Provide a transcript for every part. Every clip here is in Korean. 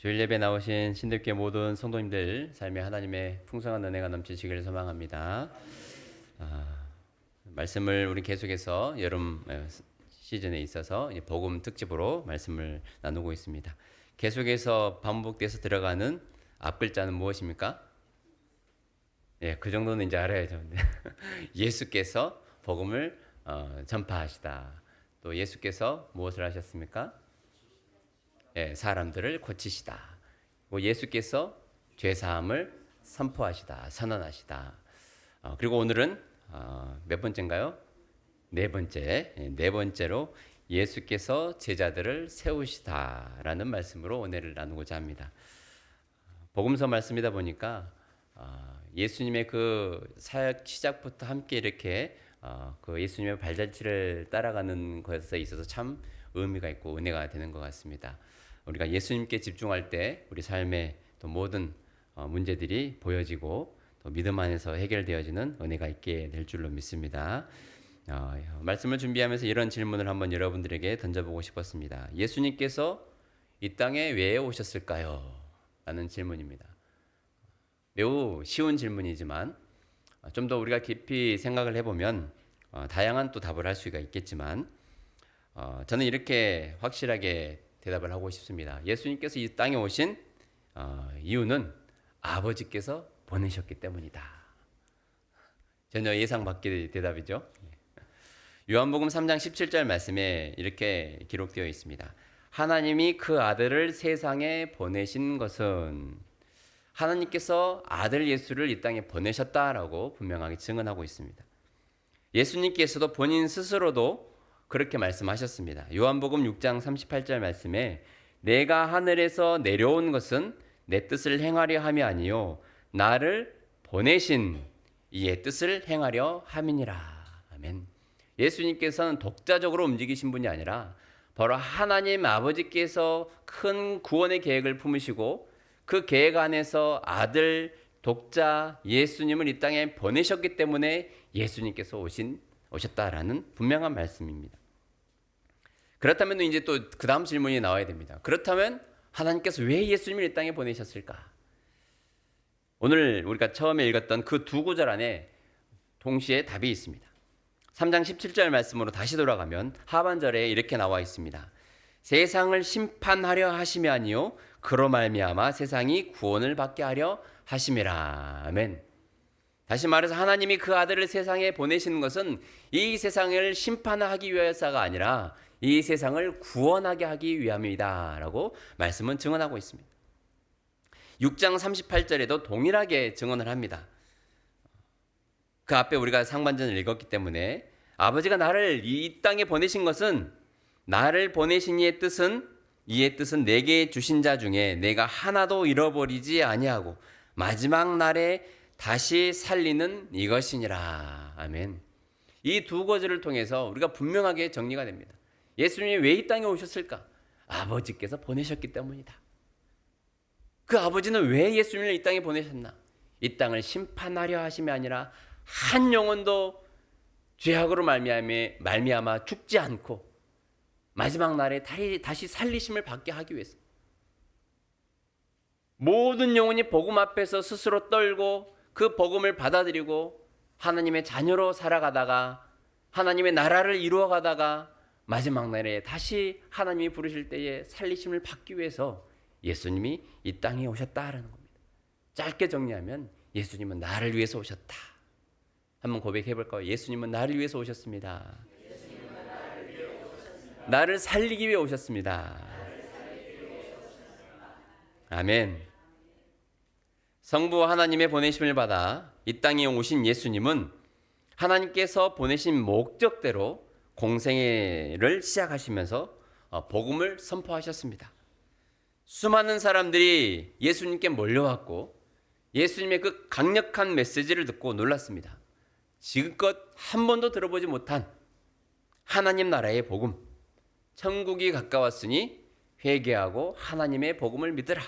주일 예배 나오신 신들교회 모든 성도님들 삶에 하나님의 풍성한 은혜가 넘치시기를 소망합니다. 말씀을 우리 계속해서 여름 시즌에 있어서 복음 특집으로 말씀을 나누고 있습니다. 계속해서 반복돼서 들어가는 앞글자는 무엇입니까? 예, 그 정도는 이제 알아야죠. 예수께서 복음을 전파하시다. 또 예수께서 무엇을 하셨습니까? 예, 사람들을 고치시다. 예수께서 죄사함을 선포하시다, 선언하시다. 그리고 오늘은 몇 번째인가요? 네 번째. 네 번째로 예수께서 제자들을 세우시다라는 말씀으로 은혜를 나누고자 합니다. 복음서 말씀이다 보니까 예수님의 그 사역 시작부터 함께 이렇게 그 예수님의 발자취를 따라가는 것에 있어서 참 의미가 있고 은혜가 되는 것 같습니다. 우리가 예수님께 집중할 때 우리 삶의 또 모든 문제들이 보여지고 또 믿음 안에서 해결되어지는 은혜가 있게 될 줄로 믿습니다. 말씀을 준비하면서 이런 질문을 한번 여러분들에게 던져보고 싶었습니다. 예수님께서 이 땅에 왜 오셨을까요? 라는 질문입니다. 매우 쉬운 질문이지만 좀 더 우리가 깊이 생각을 해보면 다양한 또 답을 할 수가 있겠지만 저는 이렇게 확실하게 대답을 하고 싶습니다. 예수님께서 이 땅에 오신 이유는 아버지께서 보내셨기 때문이다. 전혀 예상 밖의 대답이죠. 요한복음 3장 17절 말씀에 이렇게 기록되어 있습니다. 하나님이 그 아들을 세상에 보내신 것은 하나님께서 아들 예수를 이 땅에 보내셨다라고 분명하게 증언하고 있습니다. 예수님께서도 본인 스스로도 그렇게 말씀하셨습니다. 요한복음 6장 38절 말씀에 내가 하늘에서 내려온 것은 내 뜻을 행하려 함이 아니요 나를 보내신 이의 뜻을 행하려 함이니라. 아멘. 예수님께서는 독자적으로 움직이신 분이 아니라 바로 하나님 아버지께서 큰 구원의 계획을 품으시고 그 계획 안에서 아들 독자 예수님을 이 땅에 보내셨기 때문에 예수님께서 오셨다라는 분명한 말씀입니다. 그렇다면 이제 또 그 다음 질문이 나와야 됩니다. 그렇다면 하나님께서 왜 예수님을 이 땅에 보내셨을까? 오늘 우리가 처음에 읽었던 그 두 구절 안에 동시에 답이 있습니다. 3장 17절 말씀으로 다시 돌아가면 하반절에 이렇게 나와 있습니다. 세상을 심판하려 하심이 아니요 그로 말미암아 세상이 구원을 받게 하려 하심이라. 아멘. 다시 말해서 하나님이 그 아들을 세상에 보내시는 것은 이 세상을 심판하기 위해서가 아니라 이 세상을 구원하게 하기 위함이다 라고 말씀은 증언하고 있습니다. 6장 38절에도 동일하게 증언을 합니다. 그 앞에 우리가 상반전을 읽었기 때문에 아버지가 나를 이 땅에 보내신 것은 나를 보내신 이의 뜻은 내게 주신 자 중에 내가 하나도 잃어버리지 아니하고 마지막 날에 다시 살리는 이것이니라. 아멘. 이 두 구절을 통해서 우리가 분명하게 정리가 됩니다. 예수님이 왜 이 땅에 오셨을까? 아버지께서 보내셨기 때문이다. 그 아버지는 왜 예수님을 이 땅에 보내셨나? 이 땅을 심판하려 하심이 아니라 한 영혼도 죄악으로 말미암아 죽지 않고 마지막 날에 다시 살리심을 받게 하기 위해서 모든 영혼이 복음 앞에서 스스로 떨고 그 복음을 받아들이고 하나님의 자녀로 살아가다가 하나님의 나라를 이루어가다가 마지막 날에 다시 하나님이 부르실 때에 살리심을 받기 위해서 예수님이 이 땅에 오셨다라는 겁니다. 짧게 정리하면 예수님은 나를 위해서 오셨다. 한번 고백해 볼까요? 예수님은 나를 위해서 오셨습니다. 나를 살리기 위해 오셨습니다. 아멘. 성부 하나님의 보내심을 받아 이 땅에 오신 예수님은 하나님께서 보내신 목적대로 공생애를 시작하시면서 복음을 선포하셨습니다. 수많은 사람들이 예수님께 몰려왔고 예수님의 그 강력한 메시지를 듣고 놀랐습니다. 지금껏 한 번도 들어보지 못한 하나님 나라의 복음, 천국이 가까웠으니 회개하고 하나님의 복음을 믿으라.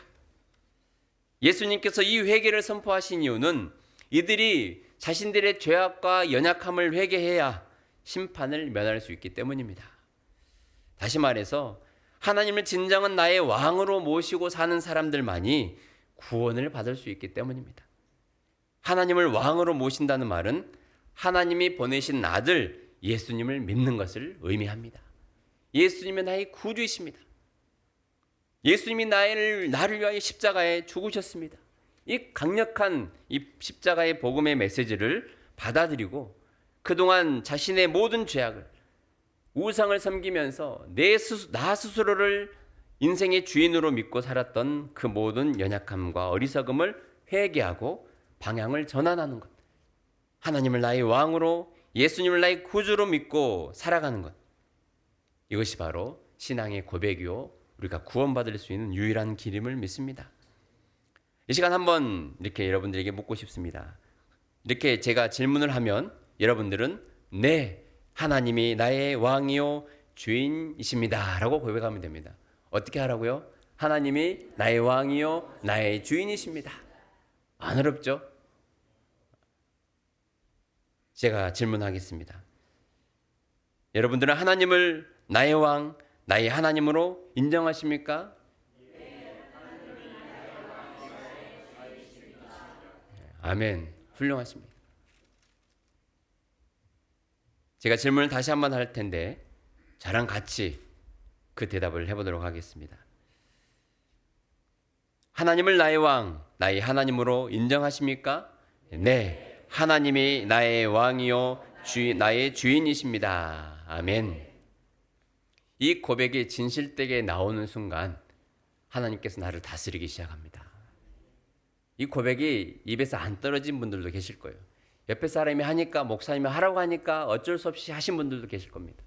예수님께서 이 회개를 선포하신 이유는 이들이 자신들의 죄악과 연약함을 회개해야 심판을 면할 수 있기 때문입니다. 다시 말해서 하나님을 진정한 나의 왕으로 모시고 사는 사람들만이 구원을 받을 수 있기 때문입니다. 하나님을 왕으로 모신다는 말은 하나님이 보내신 아들 예수님을 믿는 것을 의미합니다. 예수님은 나의 구주이십니다. 예수님이 나를 위하여 십자가에 죽으셨습니다. 이 강력한 이 십자가의 복음의 메시지를 받아들이고 그동안 자신의 모든 죄악을 우상을 섬기면서 나 스스로를 인생의 주인으로 믿고 살았던 그 모든 연약함과 어리석음을 회개하고 방향을 전환하는 것. 하나님을 나의 왕으로 예수님을 나의 구주로 믿고 살아가는 것. 이것이 바로 신앙의 고백이요 우리가 구원받을 수 있는 유일한 길임을 믿습니다. 이 시간 한번 이렇게 여러분들에게 묻고 싶습니다. 이렇게 제가 질문을 하면 여러분들은 네, 하나님이 나의 왕이요 주인이십니다 라고 고백하면 됩니다. 어떻게 하라고요? 하나님이 나의 왕이요 나의 주인이십니다. 안 어렵죠? 제가 질문하겠습니다. 여러분들은 하나님을 나의 왕, 나의 하나님으로 인정하십니까? 아멘. 훌륭하십니다. 제가 질문을 다시 한번 할 텐데 저랑 같이 그 대답을 해보도록 하겠습니다. 하나님을 나의 왕, 나의 하나님으로 인정하십니까? 네, 하나님이 나의 왕이요 나의 주인이십니다. 아멘. 이 고백이 진실되게 나오는 순간 하나님께서 나를 다스리기 시작합니다. 이 고백이 입에서 안 떨어진 분들도 계실 거예요. 옆에 사람이 하니까, 목사님이 하라고 하니까 어쩔 수 없이 하신 분들도 계실 겁니다.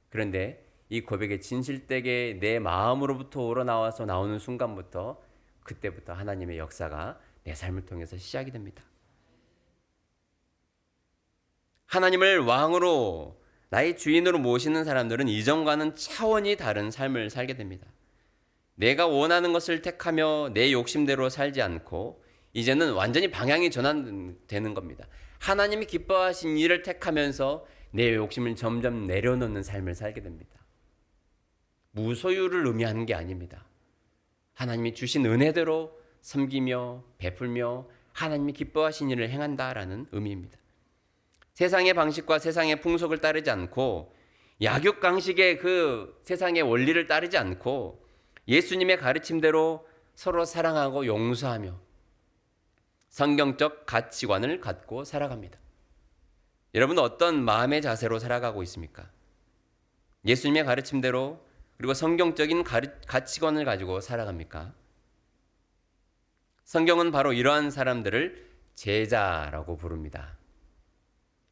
그런데 이 고백이 진실되게 내 마음으로부터 우러나와서 나오는 순간부터 그때부터 하나님의 역사가 내 삶을 통해서 시작이 됩니다. 하나님을 왕으로 나의 주인으로 모시는 사람들은 이전과는 차원이 다른 삶을 살게 됩니다. 내가 원하는 것을 택하며 내 욕심대로 살지 않고 이제는 완전히 방향이 전환되는 겁니다. 하나님이 기뻐하신 일을 택하면서 내 욕심을 점점 내려놓는 삶을 살게 됩니다. 무소유를 의미하는 게 아닙니다. 하나님이 주신 은혜대로 섬기며 베풀며 하나님이 기뻐하신 일을 행한다라는 의미입니다. 세상의 방식과 세상의 풍속을 따르지 않고 약육강식의 그 세상의 원리를 따르지 않고 예수님의 가르침대로 서로 사랑하고 용서하며 성경적 가치관을 갖고 살아갑니다. 여러분은 어떤 마음의 자세로 살아가고 있습니까? 예수님의 가르침대로 그리고 성경적인 가치관을 가지고 살아갑니까? 성경은 바로 이러한 사람들을 제자라고 부릅니다.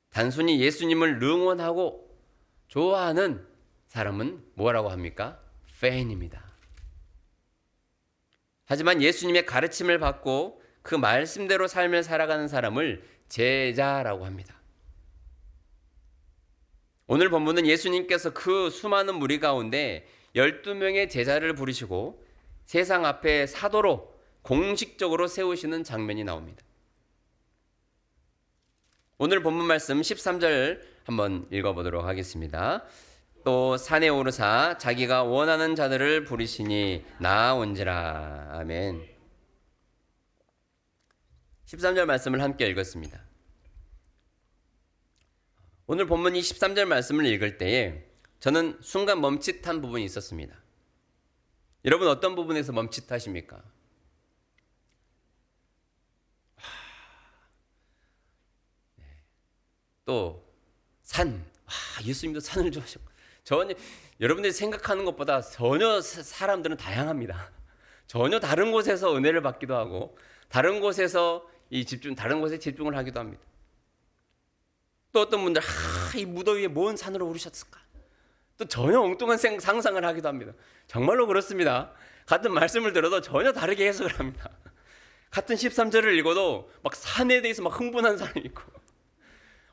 단순히 예수님을 응원하고 좋아하는 사람은 뭐라고 합니까? 팬입니다. 하지만 예수님의 가르침을 받고 그 말씀대로 삶을 살아가는 사람을 제자라고 합니다. 오늘 본문은 예수님께서 그 수많은 무리 가운데 12명의 제자를 부르시고 세상 앞에 사도로 공식적으로 세우시는 장면이 나옵니다. 오늘 본문 말씀 13절 한번 읽어보도록 하겠습니다. 또 산에 오르사 자기가 원하는 자들을 부르시니 나아온지라. 아멘. 13절 말씀을 함께 읽었습니다. 오늘 본문 이 13절 말씀을 읽을 때에 저는 순간 멈칫한 부분이 있었습니다. 여러분 어떤 부분에서 멈칫하십니까? 또 산, 예수님도 산을 좋아하셨고 전혀 여러분들이 생각하는 것보다 전혀 사람들은 다양합니다. 전혀 다른 곳에서 은혜를 받기도 하고 다른 곳에서 다른 곳에 집중을 하기도 합니다. 또 어떤 분들 이 무더위에 뭔 산으로 오르셨을까? 또 전혀 엉뚱한 상상을 하기도 합니다. 정말로 그렇습니다. 같은 말씀을 들어도 전혀 다르게 해석을 합니다. 같은 13절을 읽어도 막 산에 대해서 막 흥분한 사람이 있고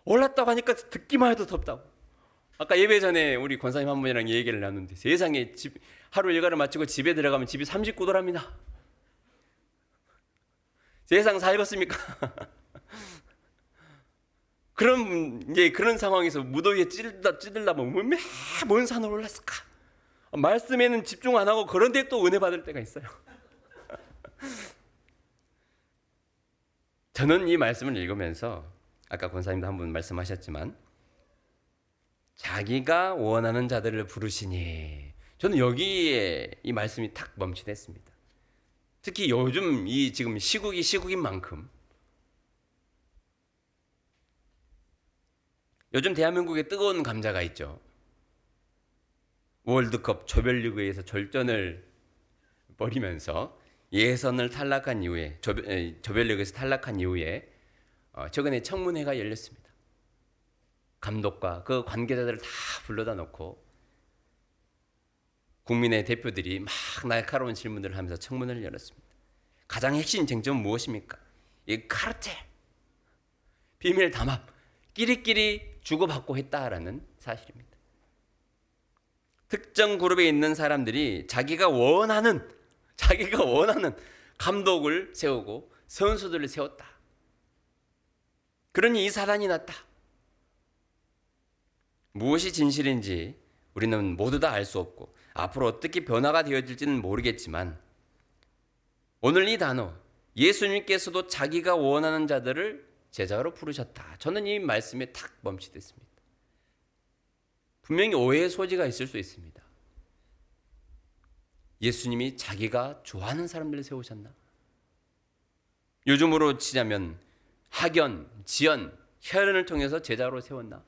올랐다고 하니까 듣기만 해도 덥다고. 아까 예배 전에 우리 권사님 한 분이랑 얘기를 나눴는데 세상에 하루 일과를 마치고 집에 들어가면 집이 39도랍니다. 세상 살겠습니까? 그런 상황에서 무더위에 찌들다 보면 뭔 산을 올랐을까? 말씀에는 집중 안 하고 그런데 또 은혜 받을 때가 있어요. 저는 이 말씀을 읽으면서 아까 권사님도 한 분 말씀하셨지만 자기가 원하는 자들을 부르시니, 저는 여기에 이 말씀이 탁 멈칫했습니다. 특히 요즘 이 지금 시국인 만큼 요즘 대한민국에 뜨거운 감자가 있죠. 월드컵 조별리그에서 졸전을 벌이면서 예선을 탈락한 이후에 조별리그에서 탈락한 이후에 최근에 청문회가 열렸습니다. 감독과 그 관계자들을 다 불러다 놓고 국민의 대표들이 막 날카로운 질문들을 하면서 청문회를 열었습니다. 가장 핵심 쟁점은 무엇입니까? 이 카르텔, 비밀 담합, 끼리끼리 주고받고 했다라는 사실입니다. 특정 그룹에 있는 사람들이 자기가 원하는 감독을 세우고 선수들을 세웠다. 그러니 이 사단이 났다. 무엇이 진실인지 우리는 모두 다 알 수 없고 앞으로 어떻게 변화가 되어질지는 모르겠지만 오늘 이 단어, 예수님께서도 자기가 원하는 자들을 제자로 부르셨다. 저는 이 말씀에 탁 멈칫했습니다. 분명히 오해의 소지가 있을 수 있습니다. 예수님이 자기가 좋아하는 사람들을 세우셨나? 요즘으로 치자면 학연, 지연, 혈연을 통해서 제자로 세웠나?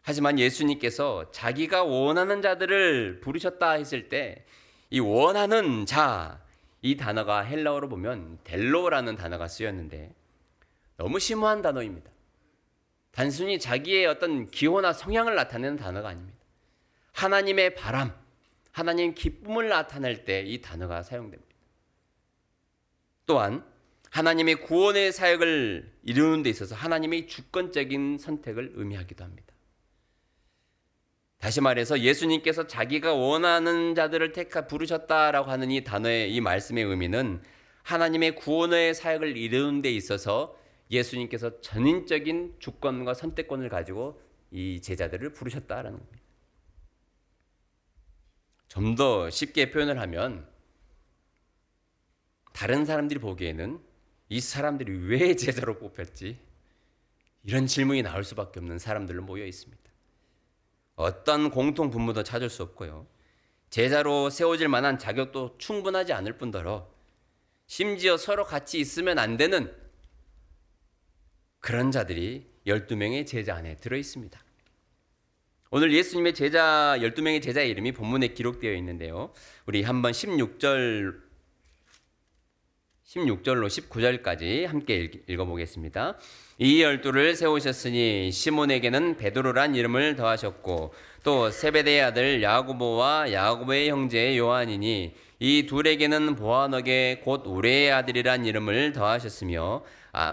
하지만 예수님께서 자기가 원하는 자들을 부르셨다 했을 때 이 원하는 자, 이 단어가 헬라어로 보면 델로라는 단어가 쓰였는데 너무 심오한 단어입니다. 단순히 자기의 어떤 기호나 성향을 나타내는 단어가 아닙니다. 하나님의 바람, 하나님 기쁨을 나타낼 때 이 단어가 사용됩니다. 또한 하나님의 구원의 사역을 이루는 데 있어서 하나님의 주권적인 선택을 의미하기도 합니다. 다시 말해서 예수님께서 자기가 원하는 자들을 부르셨다라고 하는 이 단어의 이 말씀의 의미는 하나님의 구원의 사역을 이루는 데 있어서 예수님께서 전인적인 주권과 선택권을 가지고 이 제자들을 부르셨다라는 겁니다. 좀 더 쉽게 표현을 하면 다른 사람들이 보기에는 이 사람들이 왜 제자로 뽑혔지? 이런 질문이 나올 수밖에 없는 사람들로 모여 있습니다. 어떤 공통 분모도 찾을 수 없고요. 제자로 세워질 만한 자격도 충분하지 않을 뿐더러 심지어 서로 같이 있으면 안 되는 그런 자들이 12명의 제자 안에 들어있습니다. 오늘 예수님의 제자 12명의 제자의 이름이 본문에 기록되어 있는데요. 우리 한번 16절로 19절까지 함께 읽어보겠습니다. 이 12를 세우셨으니 시몬에게는 베드로란 이름을 더하셨고 또 세베대의 아들 야고보와 야고보의 형제 요한이니 이 둘에게는 보아너게 곧 우레의 아들이란 이름을 더하셨으며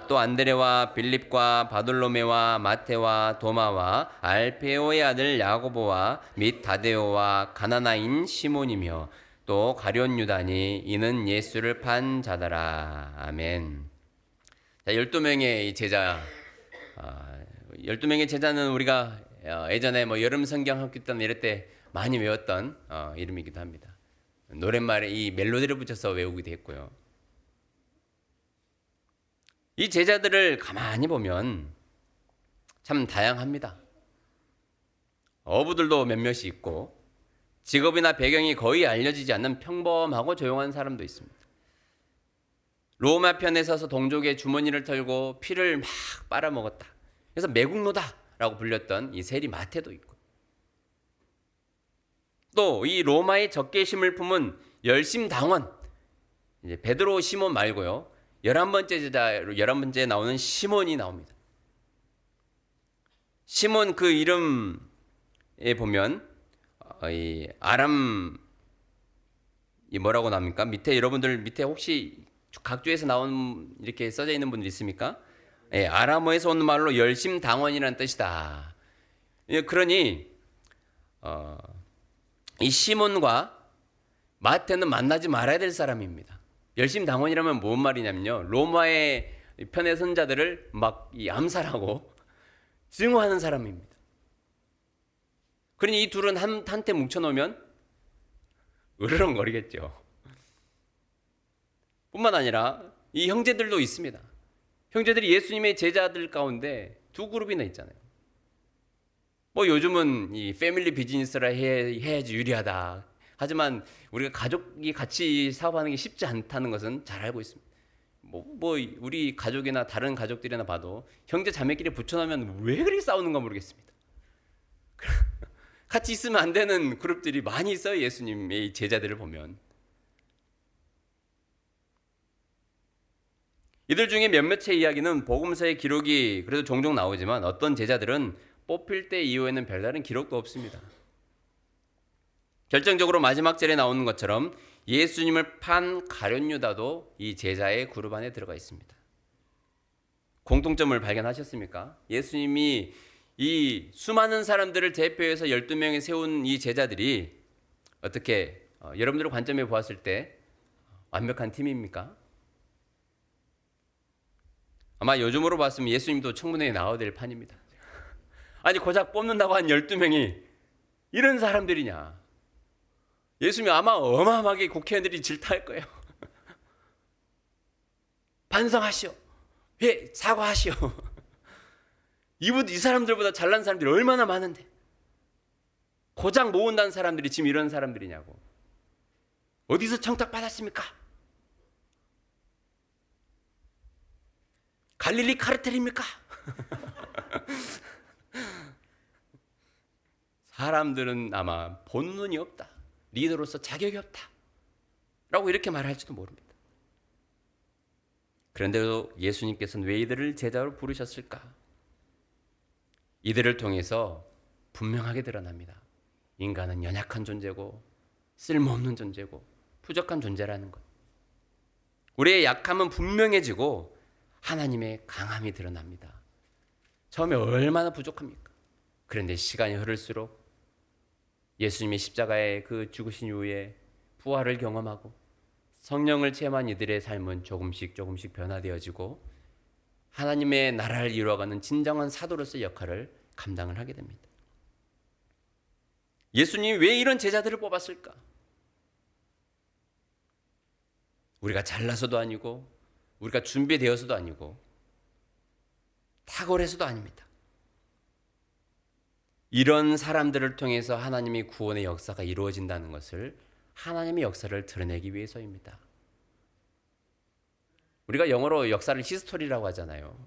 또 안드레와 빌립과 바돌로메와 마테와 도마와 알페오의 아들 야고보와 및 다데오와 가나나인 시몬이며 또 가룟 유다니 이는 예수를 판 자더라. 아멘. 자, 12명의 제자, 12명의 제자는 우리가 예전에 여름 성경 학교 때 이럴 때 많이 외웠던 이름이기도 합니다. 노랫말에 이 멜로디를 붙여서 외우기도 했고요. 이 제자들을 가만히 보면 참 다양합니다. 어부들도 몇몇이 있고 직업이나 배경이 거의 알려지지 않는 평범하고 조용한 사람도 있습니다. 로마 편에 서서 동족의 주머니를 털고 피를 막 빨아먹었다. 그래서 매국노다라고 불렸던 이 세리 마태도 있고 또 이 로마의 적개심을 품은 열심당원 이제 베드로 시몬 말고요. 11번째 제자로 11번째에 나오는 시몬이 나옵니다. 시몬 그 이름에 보면 이 아람 이 뭐라고 나옵니까? 밑에 여러분들 밑에 혹시 각주에서 나온 이렇게 써져 있는 분들 있습니까? 예, 아람어에서 온 말로 열심당원이라는 뜻이다. 예, 그러니 이 시몬과 마태는 만나지 말아야 될 사람입니다. 열심당원이라면 뭔 말이냐면요, 로마의 편의 선자들을 막 이 암살하고 증오하는 사람입니다. 그러니 이 둘은 한테 뭉쳐놓으면 으르렁거리겠죠. 뿐만 아니라 이 형제들도 있습니다. 형제들이 예수님의 제자들 가운데 두 그룹이나 있잖아요. 뭐 요즘은 이 패밀리 비즈니스라 해야지 유리하다. 하지만 우리가 가족이 같이 사업하는 게 쉽지 않다는 것은 잘 알고 있습니다. 뭐 우리 가족이나 다른 가족들이나 봐도 형제 자매끼리 붙여놓으면 왜 그렇게 싸우는가 모르겠습니다. 같이 있으면 안 되는 그룹들이 많이 있어요. 예수님의 제자들을 보면. 이들 중에 몇몇의 이야기는 복음서의 기록이 그래도 종종 나오지만 어떤 제자들은 뽑힐 때 이후에는 별다른 기록도 없습니다. 결정적으로 마지막 절에 나오는 것처럼 예수님을 판 가룟 유다도 이 제자의 그룹 안에 들어가 있습니다. 공통점을 발견하셨습니까? 예수님이 이 수많은 사람들을 대표해서 12명에 세운 이 제자들이 어떻게 여러분들의 관점에 보았을 때 완벽한 팀입니까? 아마 요즘으로 봤으면 예수님도 청문회에 나와야 될 판입니다. 아니 고작 뽑는다고 한 12명이 이런 사람들이냐. 예수님이 아마 어마어마하게 국회의원들이 질타할 거예요. 반성하시오. 왜 사과하시오. 이 사람들보다 잘난 사람들이 얼마나 많은데 고작 모은다는 사람들이 지금 이런 사람들이냐고. 어디서 청탁받았습니까? 갈릴리 카르텔입니까? 사람들은 아마 본론이 없다. 리더로서 자격이 없다. 라고 이렇게 말할지도 모릅니다. 그런데도 예수님께서는 왜 이들을 제자로 부르셨을까? 이들을 통해서 분명하게 드러납니다. 인간은 연약한 존재고 쓸모없는 존재고 부족한 존재라는 것. 우리의 약함은 분명해지고 하나님의 강함이 드러납니다. 처음에 얼마나 부족합니까? 그런데 시간이 흐를수록 예수님의 십자가의 그 죽으신 이후에 부활을 경험하고 성령을 체험한 이들의 삶은 조금씩 변화되어지고 하나님의 나라를 이루어가는 진정한 사도로서의 역할을 감당을 하게 됩니다. 예수님이 왜 이런 제자들을 뽑았을까? 우리가 잘나서도 아니고 우리가 준비되어서도 아니고 탁월해서도 아닙니다. 이런 사람들을 통해서 하나님의 구원의 역사가 이루어진다는 것을 하나님의 역사를 드러내기 위해서입니다. 우리가 영어로 역사를 히스토리라고 하잖아요.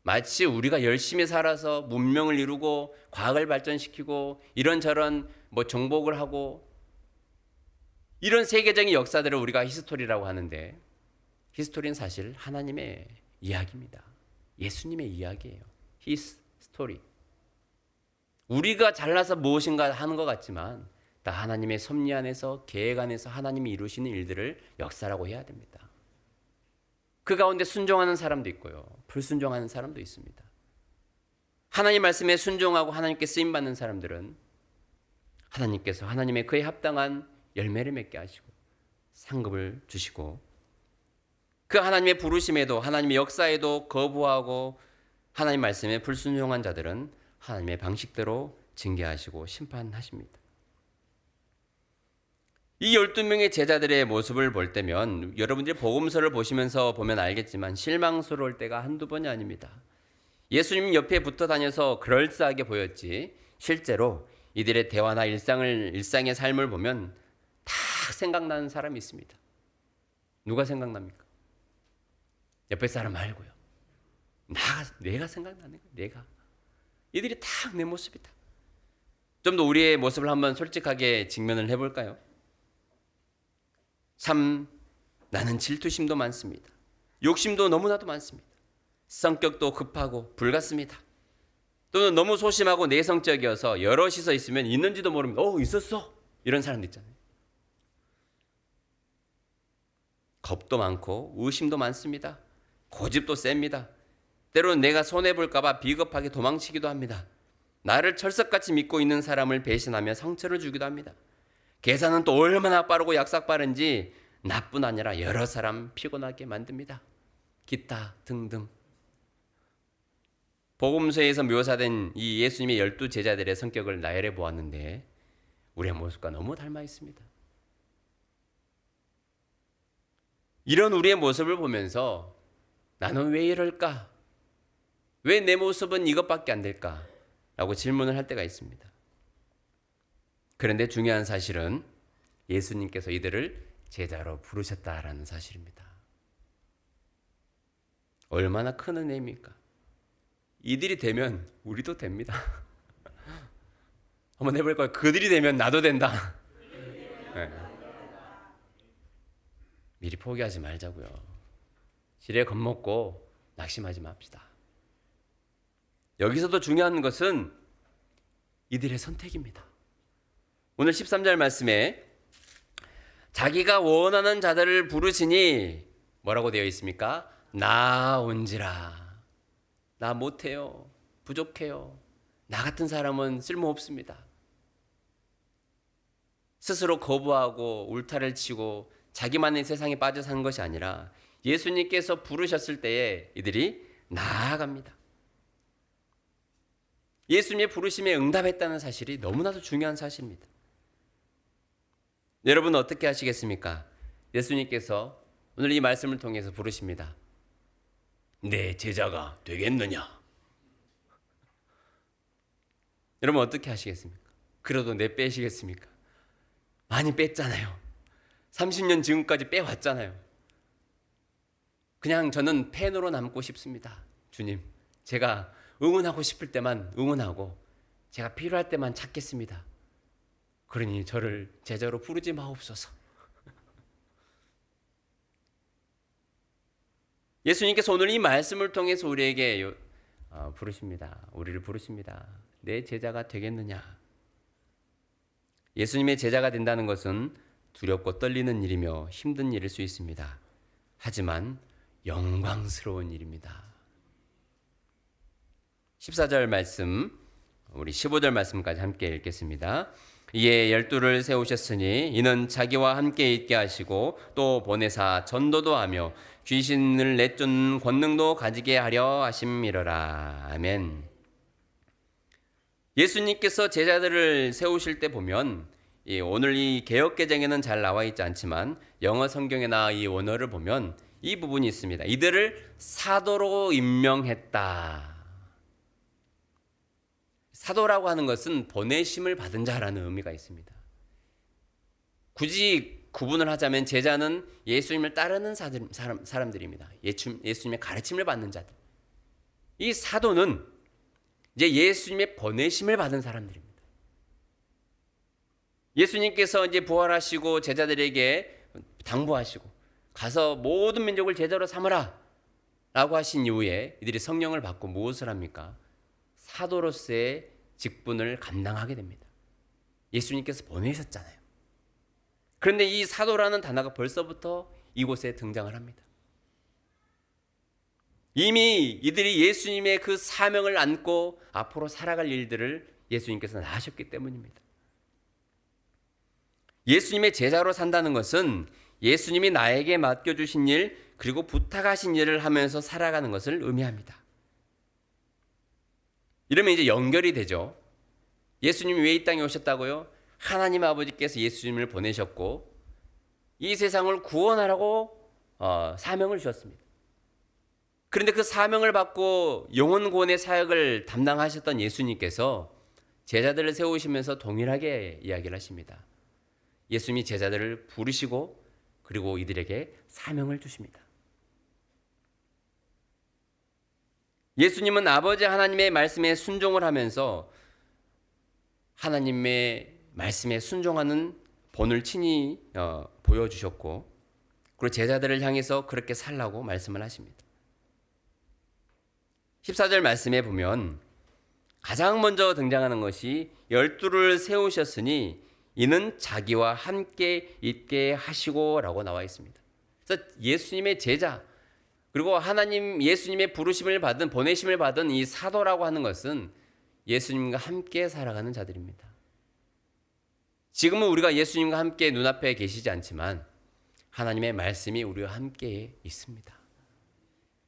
마치 우리가 열심히 살아서 문명을 이루고 과학을 발전시키고 이런저런 정복을 하고 이런 세계적인 역사들을 우리가 히스토리라고 하는데 히스토리는 사실 하나님의 이야기입니다. 예수님의 이야기예요. His story. 우리가 잘나서 무엇인가 하는 것 같지만 다 하나님의 섭리 안에서 계획 안에서 하나님이 이루시는 일들을 역사라고 해야 됩니다. 그 가운데 순종하는 사람도 있고요. 불순종하는 사람도 있습니다. 하나님 말씀에 순종하고 하나님께 쓰임받는 사람들은 하나님께서 하나님의 그에 합당한 열매를 맺게 하시고 상급을 주시고 그 하나님의 부르심에도 하나님의 역사에도 거부하고 하나님 말씀에 불순종한 자들은 하나님의 방식대로 징계하시고 심판하십니다. 이 12명의 제자들의 모습을 볼 때면 여러분들이 복음서를 보시면서 보면 알겠지만 실망스러울 때가 한두 번이 아닙니다. 예수님 옆에 붙어 다녀서 그럴싸하게 보였지 실제로 이들의 대화나 일상의 삶을 보면 다 생각나는 사람이 있습니다. 누가 생각납니까? 옆에 사람 말고요. 내가 생각나는 거예요. 내가. 이들이 다 내 모습이다. 좀 더 우리의 모습을 한번 솔직하게 직면을 해볼까요? 참 나는 질투심도 많습니다. 욕심도 너무나도 많습니다. 성격도 급하고 불같습니다. 또는 너무 소심하고 내성적이어서 여럿이서 있으면 있는지도 모릅니다. 있었어. 이런 사람도 있잖아요. 겁도 많고 의심도 많습니다. 고집도 셉니다. 때로는 내가 손해볼까 봐 비겁하게 도망치기도 합니다. 나를 철석같이 믿고 있는 사람을 배신하며 상처를 주기도 합니다. 계산은 또 얼마나 빠르고 약삭 빠른지 나뿐 아니라 여러 사람 피곤하게 만듭니다. 기타 등등. 복음서에서 묘사된 이 예수님의 12제자들의 성격을 나열해 보았는데 우리의 모습과 너무 닮아 있습니다. 이런 우리의 모습을 보면서 나는 왜 이럴까? 왜 내 모습은 이것밖에 안 될까? 라고 질문을 할 때가 있습니다. 그런데 중요한 사실은 예수님께서 이들을 제자로 부르셨다라는 사실입니다. 얼마나 큰 은혜입니까? 이들이 되면 우리도 됩니다. 한번 해볼까요? 그들이 되면 나도 된다. 네. 미리 포기하지 말자고요. 지레 겁먹고 낙심하지 맙시다. 여기서도 중요한 것은 이들의 선택입니다. 오늘 13절 말씀에 자기가 원하는 자들을 부르시니 뭐라고 되어 있습니까? 나온지라. 나 못해요. 부족해요. 나 같은 사람은 쓸모없습니다. 스스로 거부하고 울타리를 치고 자기만의 세상에 빠져 사는 것이 아니라 예수님께서 부르셨을 때에 이들이 나아갑니다. 예수님의 부르심에 응답했다는 사실이 너무나도 중요한 사실입니다. 여러분은 어떻게 하시겠습니까? 예수님께서 오늘 이 말씀을 통해서 부르십니다. 내 제자가 되겠느냐? 여러분 어떻게 하시겠습니까? 그래도 내 빼시겠습니까? 많이 뺐잖아요. 30년 지금까지 빼왔잖아요. 그냥 저는 팬으로 남고 싶습니다. 주님, 제가 응원하고 싶을 때만 응원하고 제가 필요할 때만 찾겠습니다. 그러니 저를 제자로 부르지 마옵소서. 예수님께서 오늘 이 말씀을 통해서 우리에게 부르십니다. 우리를 부르십니다. 내 제자가 되겠느냐? 예수님의 제자가 된다는 것은 두렵고 떨리는 일이며 힘든 일일 수 있습니다. 하지만 영광스러운 일입니다. 14절 말씀, 우리 15절 말씀까지 함께 읽겠습니다. 이에 12를 세우셨으니 이는 자기와 함께 있게 하시고 또 보내사 전도도 하며 귀신을 내쫓는 권능도 가지게 하려 하심이러라. 아멘. 예수님께서 제자들을 세우실 때 보면 오늘 이 개역개정에는 잘 나와 있지 않지만 영어 성경이나 이 원어를 보면 이 부분이 있습니다. 이들을 사도로 임명했다. 사도라고 하는 것은 보내심을 받은 자라는 의미가 있습니다. 굳이 구분을 하자면 제자는 예수님을 따르는 사람들입니다. 예수님의 가르침을 받는 자들. 이 사도는 이제 예수님의 보내심을 받은 사람들입니다. 예수님께서 이제 부활하시고 제자들에게 당부하시고 가서 모든 민족을 제자로 삼으라 라고 하신 이후에 이들이 성령을 받고 무엇을 합니까? 사도로서의 직분을 감당하게 됩니다. 예수님께서 보내셨잖아요. 그런데 이 사도라는 단어가 벌써부터 이곳에 등장을 합니다. 이미 이들이 예수님의 그 사명을 안고 앞으로 살아갈 일들을 예수님께서 낳으셨기 때문입니다. 예수님의 제자로 산다는 것은 예수님이 나에게 맡겨주신 일 그리고 부탁하신 일을 하면서 살아가는 것을 의미합니다. 이러면 이제 연결이 되죠. 예수님이 왜 이 땅에 오셨다고요? 하나님 아버지께서 예수님을 보내셨고 이 세상을 구원하라고 사명을 주셨습니다. 그런데 그 사명을 받고 영혼 구원의 사역을 담당하셨던 예수님께서 제자들을 세우시면서 동일하게 이야기를 하십니다. 예수님이 제자들을 부르시고 그리고 이들에게 사명을 주십니다. 예수님은 아버지 하나님의 말씀에 순종을 하면서 하나님의 말씀에 순종하는 본을 친히 보여주셨고 그리고 제자들을 향해서 그렇게 살라고 말씀을 하십니다. 14절 말씀에 보면 가장 먼저 등장하는 것이 12를 세우셨으니 이는 자기와 함께 있게 하시고 라고 나와 있습니다. 그래서 예수님의 제자 그리고 하나님 예수님의 부르심을 받은 보내심을 받은 이 사도라고 하는 것은 예수님과 함께 살아가는 자들입니다. 지금은 우리가 예수님과 함께 눈앞에 계시지 않지만 하나님의 말씀이 우리와 함께 있습니다.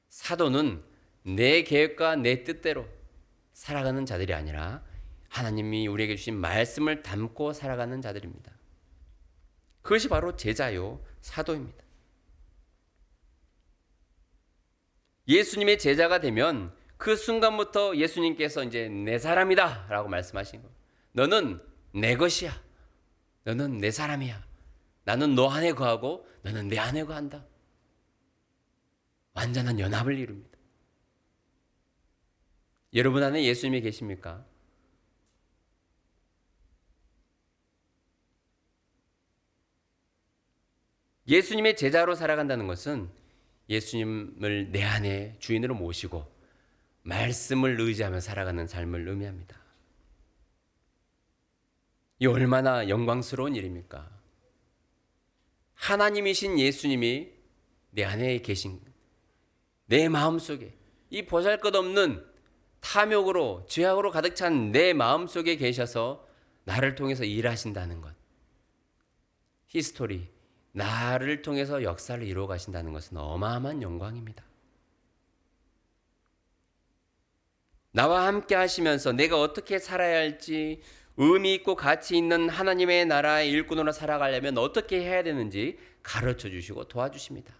사도는 내 계획과 내 뜻대로 살아가는 자들이 아니라 하나님이 우리에게 주신 말씀을 담고 살아가는 자들입니다. 그것이 바로 제자요 사도입니다. 예수님의 제자가 되면 그 순간부터 예수님께서 이제 내 사람이다 라고 말씀하신 거예요. 너는 내 것이야. 너는 내 사람이야. 나는 너 안에 거하고 너는 내 안에 거한다. 완전한 연합을 이룹니다. 여러분 안에 예수님이 계십니까? 예수님의 제자로 살아간다는 것은 예수님을 내 안에 주인으로 모시고 말씀을 의지하며 살아가는 삶을 의미합니다. 이 얼마나 영광스러운 일입니까? 하나님이신 예수님이 내 안에 계신, 내 마음속에 이 보잘것없는 탐욕으로 죄악으로 가득 찬 내 마음속에 계셔서 나를 통해서 일하신다는 것. 히스토리, 나를 통해서 역사를 이루어 가신다는 것은 어마어마한 영광입니다. 나와 함께 하시면서 내가 어떻게 살아야 할지, 의미 있고 가치 있는 하나님의 나라의 일꾼으로 살아가려면 어떻게 해야 되는지 가르쳐 주시고 도와주십니다.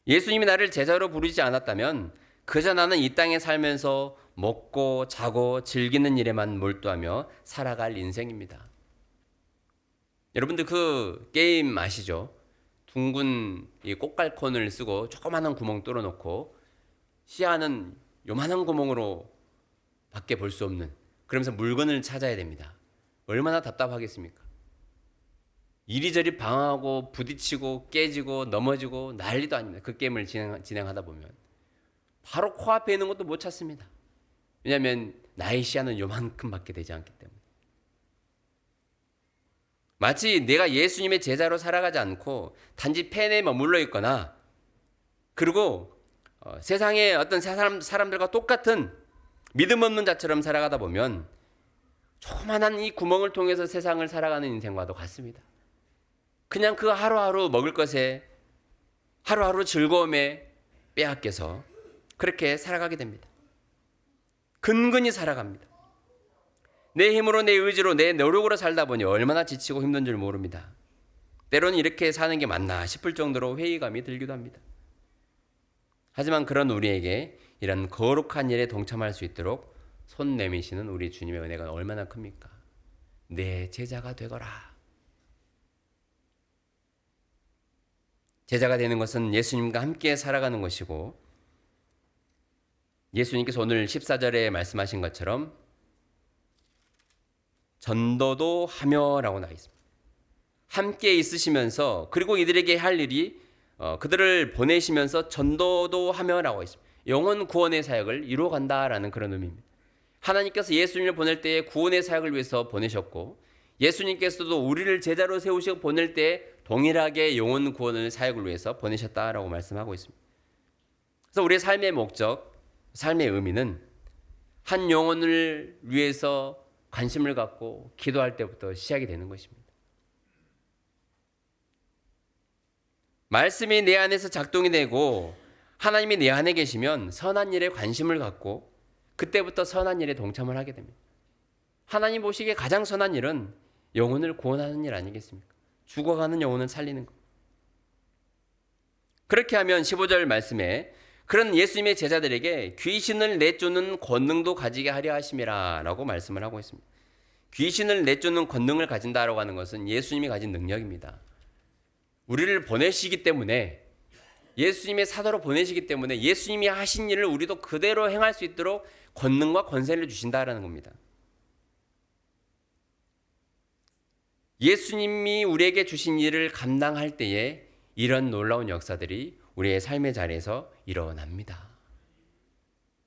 예수님이 나를 제자로 부르지 않았다면 그저 나는 이 땅에 살면서 먹고 자고 즐기는 일에만 몰두하며 살아갈 인생입니다. 여러분들 그 게임 아시죠? 둥근 이 꽃갈콘을 쓰고 조그마한 구멍 뚫어놓고 시야는 요만한 구멍으로 밖에 볼 수 없는, 그러면서 물건을 찾아야 됩니다. 얼마나 답답하겠습니까? 이리저리 방황하고 부딪히고 깨지고 넘어지고 난리도 아닙니다. 그 게임을 진행하다 보면 바로 코앞에 있는 것도 못 찾습니다. 왜냐하면 나의 시야는 요만큼밖에 되지 않기 때문에. 마치 내가 예수님의 제자로 살아가지 않고 단지 펜에 머물러 있거나 그리고 세상의 어떤 사람들과 똑같은 믿음 없는 자처럼 살아가다 보면 조그만한 이 구멍을 통해서 세상을 살아가는 인생과도 같습니다. 그냥 그 하루하루 먹을 것에 하루하루 즐거움에 빼앗겨서 그렇게 살아가게 됩니다. 근근히 살아갑니다. 내 힘으로 내 의지로 내 노력으로 살다 보니 얼마나 지치고 힘든 줄 모릅니다. 때로는 이렇게 사는 게 맞나 싶을 정도로 회의감이 들기도 합니다. 하지만 그런 우리에게 이런 거룩한 일에 동참할 수 있도록 손 내미시는 우리 주님의 은혜가 얼마나 큽니까? 내 제자가 되거라. 제자가 되는 것은 예수님과 함께 살아가는 것이고, 예수님께서 오늘 14절에 말씀하신 것처럼 전도도 하며 라고 나와 있습니다. 함께 있으시면서 그리고 이들에게 할 일이 그들을 보내시면서 전도도 하며 라고 있습니다. 영혼 구원의 사역을 이루어간다라는 그런 의미입니다. 하나님께서 예수님을 보낼 때에 구원의 사역을 위해서 보내셨고, 예수님께서도 우리를 제자로 세우시고 보낼 때 동일하게 영혼 구원의 사역을 위해서 보내셨다라고 말씀하고 있습니다. 그래서 우리의 삶의 목적, 삶의 의미는 한 영혼을 위해서 관심을 갖고 기도할 때부터 시작이 되는 것입니다. 말씀이 내 안에서 작동이 되고 하나님이 내 안에 계시면 선한 일에 관심을 갖고 그때부터 선한 일에 동참을 하게 됩니다. 하나님 보시기에 가장 선한 일은 영혼을 구원하는 일 아니겠습니까? 죽어가는 영혼을 살리는 것. 그렇게 하면 15절 말씀에 그런 예수님의 제자들에게 귀신을 내쫓는 권능도 가지게 하려 하심이라 라고 말씀을 하고 있습니다. 귀신을 내쫓는 권능을 가진다라고 하는 것은 예수님이 가진 능력입니다. 우리를 보내시기 때문에, 예수님의 사도로 보내시기 때문에 예수님이 하신 일을 우리도 그대로 행할 수 있도록 권능과 권세를 주신다라는 겁니다. 예수님이 우리에게 주신 일을 감당할 때에 이런 놀라운 역사들이 우리의 삶의 자리에서 일어납니다.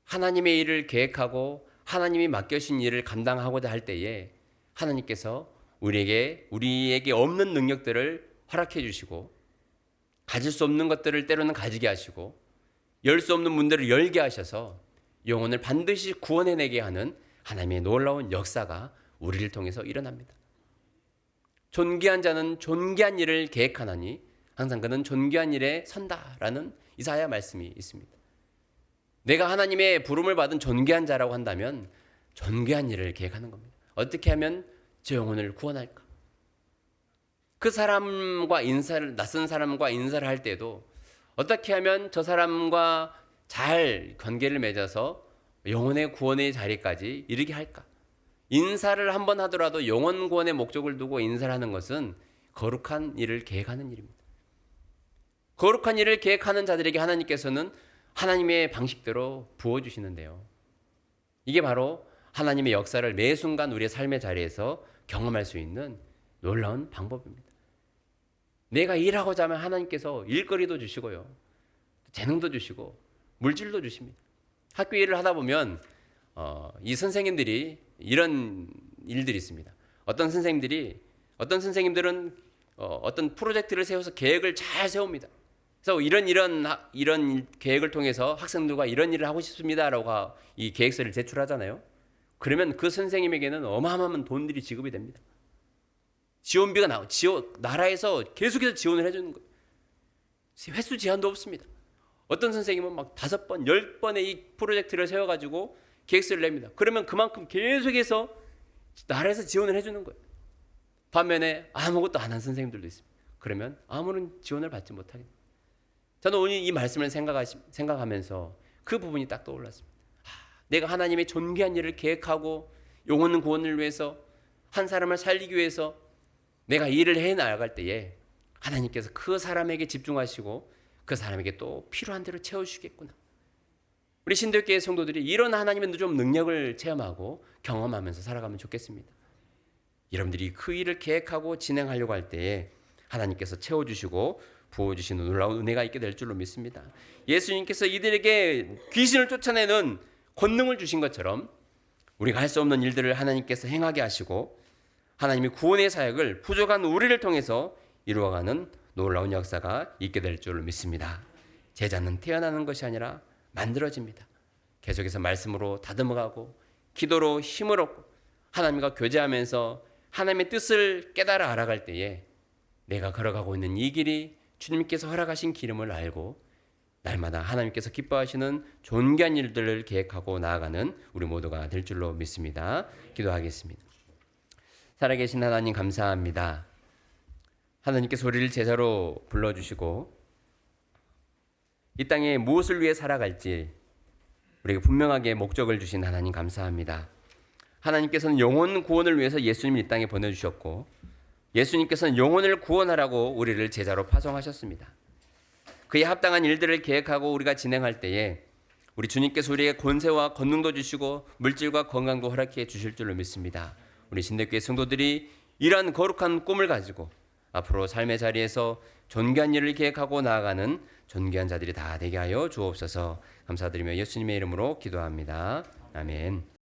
하나님의 일을 계획하고 하나님이 맡겨주신 일을 감당하고자 할 때에 하나님께서 우리에게 없는 능력들을 허락해 주시고, 가질 수 없는 것들을 때로는 가지게 하시고, 열 수 없는 문들을 열게 하셔서 영혼을 반드시 구원해내게 하는 하나님의 놀라운 역사가 우리를 통해서 일어납니다. 존귀한 자는 존귀한 일을 계획하나니 항상 그는 존귀한 일에 선다라는 이사야 말씀이 있습니다. 내가 하나님의 부름을 받은 존귀한 자라고 한다면 존귀한 일을 계획하는 겁니다. 어떻게 하면 저 영혼을 구원할까? 그 사람과 낯선 사람과 인사를 할 때도 어떻게 하면 저 사람과 잘 관계를 맺어서 영혼의 구원의 자리까지 이르게 할까? 인사를 한번 하더라도 영혼 구원의 목적을 두고 인사를 하는 것은 거룩한 일을 계획하는 일입니다. 거룩한 일을 계획하는 자들에게 하나님께서는 하나님의 방식대로 부어주시는데요. 이게 바로 하나님의 역사를 매 순간 우리의 삶의 자리에서 경험할 수 있는 놀라운 방법입니다. 내가 일하고자 하면 하나님께서 일거리도 주시고요. 재능도 주시고 물질도 주십니다. 학교 일을 하다 보면 이 선생님들이 이런 일들이 있습니다. 어떤 선생님들은 어떤 프로젝트를 세워서 계획을 잘 세웁니다. 그래서 이런 계획을 통해서 학생들과 이런 일을 하고 싶습니다라고 이 계획서를 제출하잖아요. 그러면 그 선생님에게는 어마어마한 돈들이 지급이 됩니다. 지원비가 나라에서 계속해서 지원을 해주는 거예요. 횟수 제한도 없습니다. 어떤 선생님은 막 5번, 10번의 이 프로젝트를 세워가지고 계획서를 냅니다. 그러면 그만큼 계속해서 나라에서 지원을 해주는 거예요. 반면에 아무것도 안 한 선생님들도 있습니다. 그러면 아무런 지원을 받지 못하게 됩니다. 저는 오늘 이 말씀을 생각하면서 그 부분이 딱 떠올랐습니다. 내가 하나님의 존귀한 일을 계획하고 영혼 구원을 위해서 한 사람을 살리기 위해서 내가 일을 해 나갈 때에 하나님께서 그 사람에게 집중하시고 그 사람에게 또 필요한 대로 채워주시겠구나. 우리 신도교회 성도들이 이런 하나님의 좀 능력을 체험하고 경험하면서 살아가면 좋겠습니다. 여러분들이 그 일을 계획하고 진행하려고 할 때에 하나님께서 채워주시고 부어주시는 놀라운 은혜가 있게 될 줄로 믿습니다. 예수님께서 이들에게 귀신을 쫓아내는 권능을 주신 것처럼 우리가 할 수 없는 일들을 하나님께서 행하게 하시고 하나님의 구원의 사역을 부족한 우리를 통해서 이루어가는 놀라운 역사가 있게 될 줄로 믿습니다. 제자는 태어나는 것이 아니라 만들어집니다. 계속해서 말씀으로 다듬어가고 기도로 힘을 얻고 하나님과 교제하면서 하나님의 뜻을 깨달아 알아갈 때에 내가 걸어가고 있는 이 길이 주님께서 허락하신 길임을 알고 날마다 하나님께서 기뻐하시는 존귀한 일들을 계획하고 나아가는 우리 모두가 될 줄로 믿습니다. 기도하겠습니다. 살아계신 하나님 감사합니다. 하나님께서 우리를 제자로 불러주시고 이 땅에 무엇을 위해 살아갈지 우리에게 분명하게 목적을 주신 하나님 감사합니다. 하나님께서는 영혼 구원을 위해서 예수님을 이 땅에 보내주셨고 예수님께서는 영혼을 구원하라고 우리를 제자로 파송하셨습니다. 그에 합당한 일들을 계획하고 우리가 진행할 때에 우리 주님께서 우리에게 권세와 권능도 주시고 물질과 건강도 허락해 주실 줄로 믿습니다. 우리 신대교회 성도들이 이러한 거룩한 꿈을 가지고 앞으로 삶의 자리에서 존귀한 일을 계획하고 나아가는 존귀한 자들이 다 되게 하여 주옵소서. 감사드리며 예수님의 이름으로 기도합니다. 아멘.